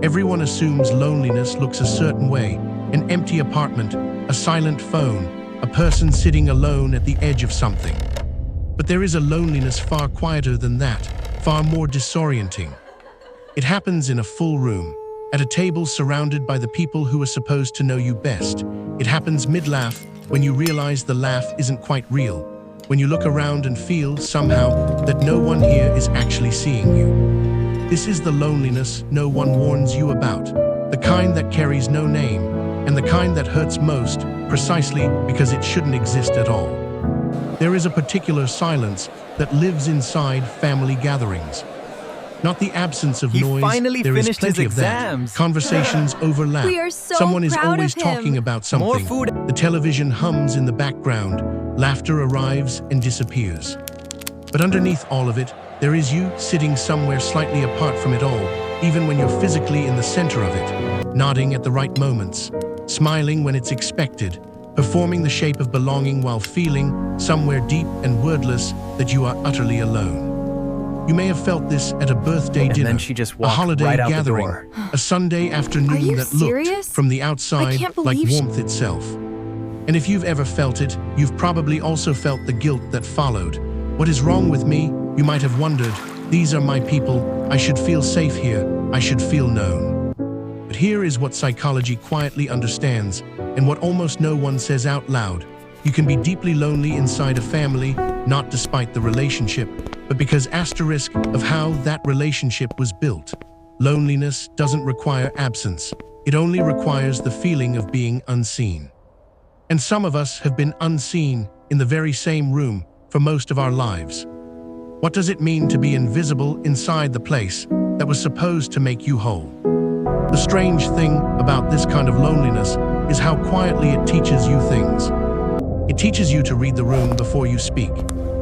Everyone assumes loneliness looks a certain way: an empty apartment, a silent phone, a person sitting alone at the edge of something. But there is a loneliness far quieter than that, far more disorienting. It happens in a full room, at a table surrounded by the people who are supposed to know you best. It happens mid-laugh, when you realize the laugh isn't quite real, when you look around and feel, somehow, that no one here is actually seeing you. This is the loneliness no one warns you about, the kind that carries no name, and the kind that hurts most, precisely because it shouldn't exist at all. There is a particular silence that lives inside family gatherings. Not the absence of noise, there is plenty of that. Conversations overlap. We are so Someone is proud always of him. talking about something. More food. The television hums in the background. Laughter arrives and disappears. But underneath all of it, there is you sitting somewhere slightly apart from it all, even when you're physically in the center of it, nodding at the right moments, smiling when it's expected, performing the shape of belonging while feeling, somewhere deep and wordless, that you are utterly alone. You may have felt this at a birthday dinner, then she just a walked holiday right out the gathering, door. a Sunday afternoon Are you that serious? looked, from the I outside, can't like believe warmth itself. And if you've ever felt it, you've probably also felt the guilt that followed. What is wrong with me? You might have wondered. These are my people. I should feel safe here. I should feel known. But here is what psychology quietly understands, and what almost no one says out loud. You can be deeply lonely inside a family, not despite the relationship, but because asterisk of how that relationship was built. Loneliness doesn't require absence. It only requires the feeling of being unseen. And some of us have been unseen in the very same room for most of our lives. What does it mean to be invisible inside the place that was supposed to make you whole? The strange thing about this kind of loneliness is how quietly it teaches you things. It teaches you to read the room before you speak,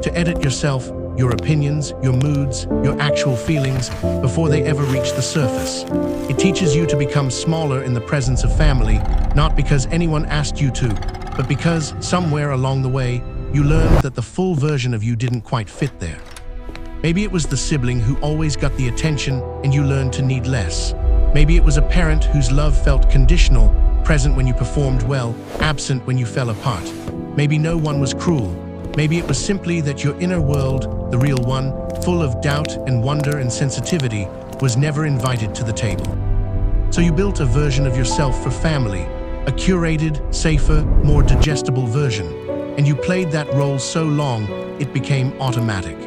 to edit yourself, your opinions, your moods, your actual feelings, before they ever reach the surface. It teaches you to become smaller in the presence of family, not because anyone asked you to, but because, somewhere along the way, you learned that the full version of you didn't quite fit there. Maybe it was the sibling who always got the attention and you learned to need less. Maybe it was a parent whose love felt conditional, present when you performed well, absent when you fell apart. Maybe no one was cruel. Maybe it was simply that your inner world, the real one, full of doubt and wonder and sensitivity, was never invited to the table. So you built a version of yourself for family, a curated, safer, more digestible version, and you played that role so long it became automatic.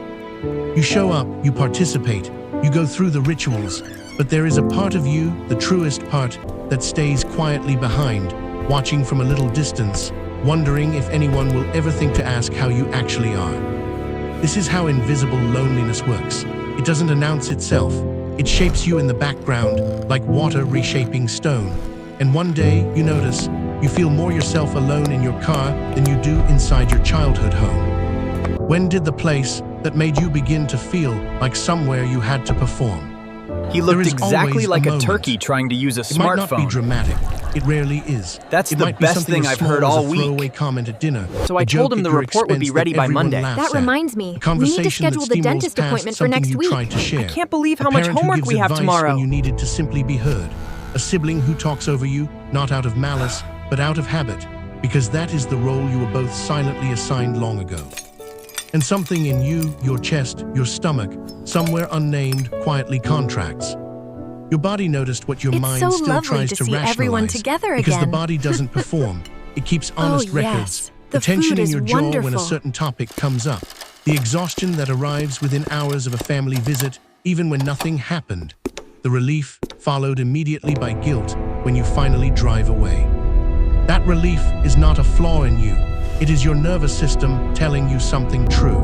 You show up, you participate, you go through the rituals, but there is a part of you, the truest part, that stays quietly behind, watching from a little distance, wondering if anyone will ever think to ask how you actually are. This is how invisible loneliness works. It doesn't announce itself. It shapes you in the background, like water reshaping stone. And one day, you notice, you feel more yourself alone in your car than you do inside your childhood home. When did the place that made you begin to feel like somewhere you had to perform? He There looked is exactly always like a a moment. turkey trying to use a It might not be smartphone. dramatic. It rarely is. That's It the might be best something thing as I've small heard as all a week. throwaway comment at dinner. So I a told joke him at the your report would be expense ready that by everyone Monday. laughs That at. reminds me, A we need to conversation schedule that the steamrolls dentist past appointment for something next you week. tried to share. I can't believe how A much parent who homework gives we have advice tomorrow. when you needed to simply be heard. A sibling who talks over you, not out of malice, but out of habit, because that is the role you were both silently assigned long ago. And something in you, your chest, your stomach, somewhere unnamed, quietly contracts. Your body noticed what your It's mind so still lovely tries to to see rationalize. everyone together because the again. body doesn't perform. It keeps honest Oh, records. yes. The The tension food in is your jaw when a wonderful. certain topic comes up. The exhaustion that arrives within hours of a family visit, even when nothing happened. The relief followed immediately by guilt when you finally drive away. That relief is not a flaw in you. It is your nervous system telling you something true.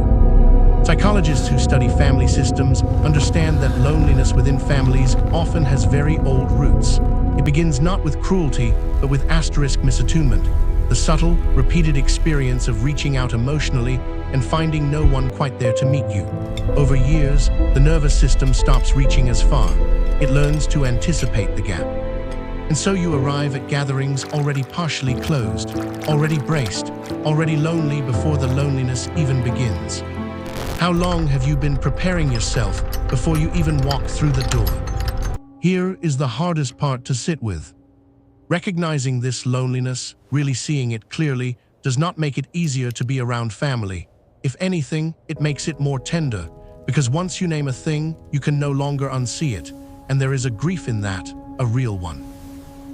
Psychologists who study family systems understand that loneliness within families often has very old roots. It begins not with cruelty, but with asterisk misattunement, the subtle, repeated experience of reaching out emotionally and finding no one quite there to meet you. Over years, the nervous system stops reaching as far. It learns to anticipate the gap. And so you arrive at gatherings already partially closed, already braced, already lonely before the loneliness even begins. How long have you been preparing yourself before you even walk through the door? Here is the hardest part to sit with. Recognizing this loneliness, really seeing it clearly, does not make it easier to be around family. If anything, it makes it more tender, because once you name a thing, you can no longer unsee it, and there is a grief in that, a real one.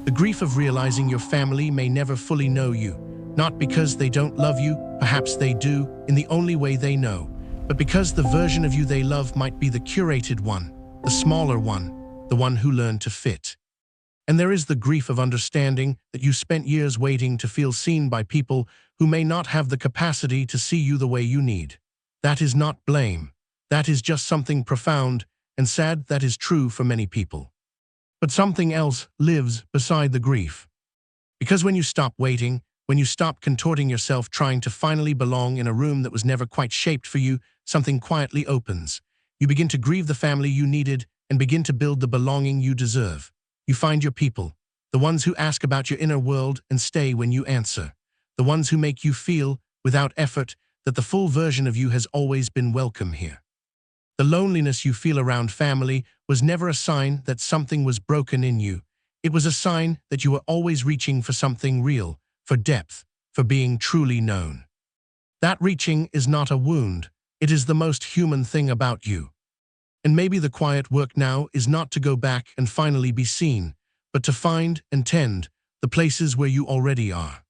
The grief of realizing your family may never fully know you, not because they don't love you, perhaps they do, in the only way they know, but because the version of you they love might be the curated one, the smaller one, the one who learned to fit. And there is the grief of understanding that you spent years waiting to feel seen by people who may not have the capacity to see you the way you need. That is not blame. That is just something profound and sad that is true for many people. But something else lives beside the grief. Because when you stop waiting, when you stop contorting yourself trying to finally belong in a room that was never quite shaped for you, something quietly opens. You begin to grieve the family you needed and begin to build the belonging you deserve. You find your people, the ones who ask about your inner world and stay when you answer, the ones who make you feel, without effort, that the full version of you has always been welcome here. The loneliness you feel around family was never a sign that something was broken in you. It was a sign that you were always reaching for something real, for depth, for being truly known. That reaching is not a wound. It is the most human thing about you. And maybe the quiet work now is not to go back and finally be seen, but to find and tend the places where you already are.